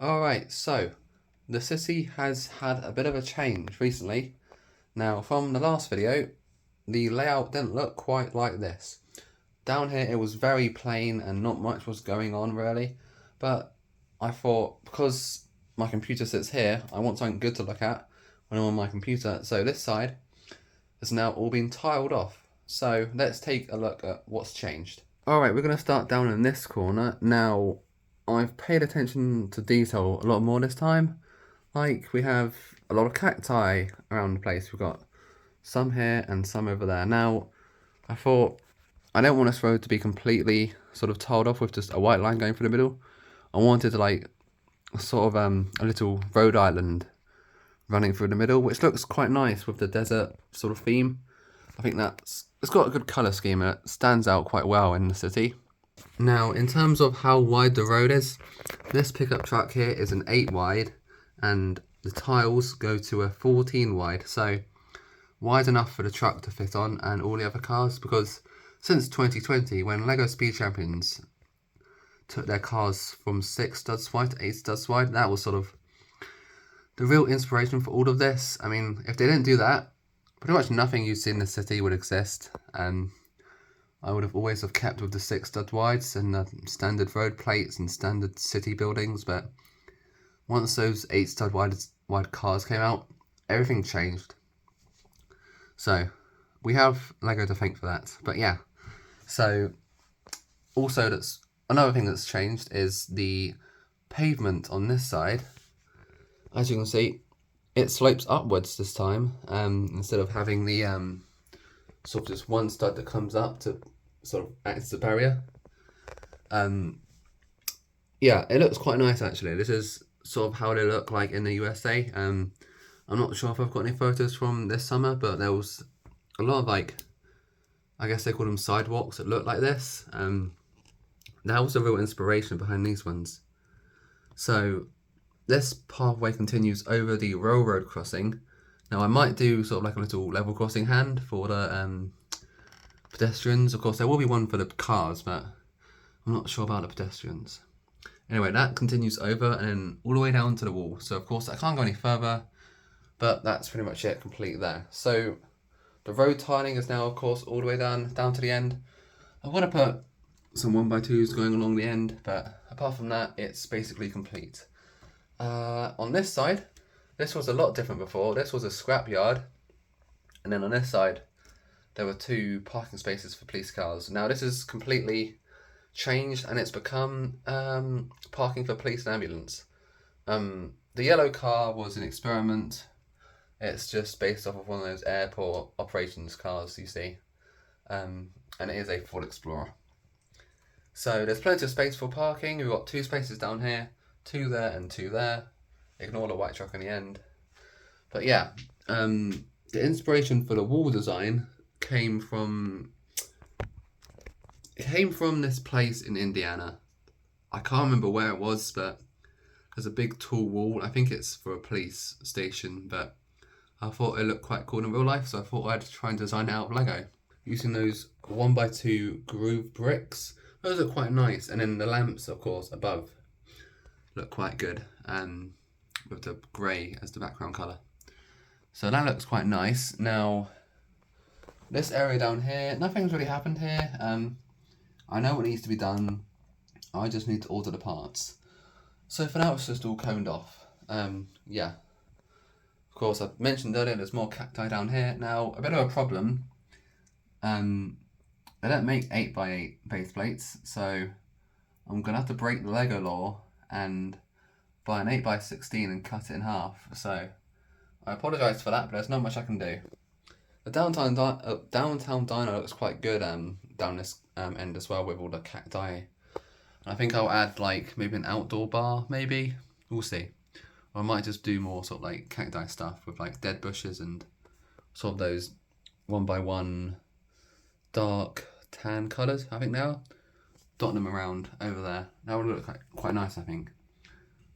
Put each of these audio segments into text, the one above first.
Alright, so the city has had a bit of a change recently. Now, from the last video, the layout didn't look quite like this. Down here it was very plain and not much was going on really, but I thought because my computer sits here, I want something good to look at when I'm on my computer, so this side has now all been tiled off. So let's take a look at what's changed. Alright, we're going to start down in this corner. Now, I've paid attention to detail a lot more this time. Like, we have a lot of cacti around the place. We've got some here and some over there. Now, I thought, I don't want this road to be completely sort of tiled off with just a white line going through the middle. I wanted like sort of a little road island running through the middle, which looks quite nice with the desert sort of theme. I think it's got a good colour scheme and it stands out quite well in the city. Now, in terms of how wide the road is, this pickup truck here is an 8 wide and the tiles go to a 14 wide, so wide enough for the truck to fit on and all the other cars, because since 2020, when LEGO Speed Champions took their cars from 6 studs wide to 8 studs wide, that was sort of the real inspiration for all of this. I mean, if they didn't do that, pretty much nothing you see in the city would exist. I would have always have kept with the 6 stud wides and the standard road plates and standard city buildings, but once those 8 stud wide cars came out, everything changed. So we have LEGO to thank for that. But yeah, so also that's another thing that's changed is the pavement on this side. As you can see, it slopes upwards this time, instead of having the sort of just one stud that comes up to sort of act as a barrier. Yeah, it looks quite nice actually. This is sort of how they look like in the USA. I'm not sure if I've got any photos from this summer, but there was a lot of like, I guess they call them sidewalks that look like this. That was a real inspiration behind these ones. So this pathway continues over the railroad crossing. Now I might do sort of like a little level crossing hand for the pedestrians. Of course there will be one for the cars, but I'm not sure about the pedestrians. Anyway, that continues over and then all the way down to the wall. So of course I can't go any further, but that's pretty much it, complete there. So the road tiling is now of course all the way down to the end. I want to put some 1x2s going along the end, but apart from that, it's basically complete. On this side, this was a lot different before. This was a scrap yard, and then on this side, there were 2 parking spaces for police cars. Now this is completely changed, and it's become parking for police and ambulance. The yellow car was an experiment. It's just based off of one of those airport operations cars you see, and it is a Ford Explorer. So there's plenty of space for parking. We've got 2 spaces down here, 2 there and 2 there. Ignore the white truck in the end. But yeah, the inspiration for the wall design came from this place in Indiana. I can't remember where it was, but there's a big tall wall. I think it's for a police station, but I thought it looked quite cool in real life, so I thought I'd try and design it out of Lego using those 1x2 groove bricks. Those are quite nice, and then the lamps, of course, above look quite good, with the grey as the background colour. So that looks quite nice. Now, this area down here, nothing's really happened here. I know what needs to be done. I just need to order the parts. So for now, it's just all coned off. Yeah. Of course, I mentioned earlier there's more cacti down here. Now, a bit of a problem. They don't make 8x8 base plates, so I'm going to have to break the LEGO law and buy an 8x16 and cut it in half. So I apologise for that, but there's not much I can do. The downtown diner looks quite good down this end as well with all the cacti. I think I'll add like maybe an outdoor bar, maybe. We'll see. Or I might just do more sort of like cacti stuff with like dead bushes and sort of those 1x1 dark tan colours, I think now. Dotting them around over there. That would look quite nice, I think.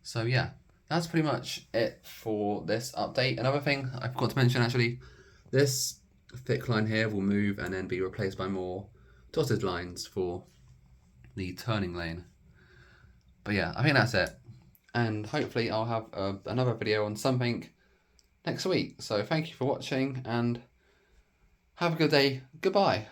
So yeah, that's pretty much it for this update. Another thing I forgot to mention actually, this thick line here will move and then be replaced by more dotted lines for the turning lane. But yeah, I think that's it. and hopefully I'll have another video on something next week. So thank you for watching and have a good day. Goodbye.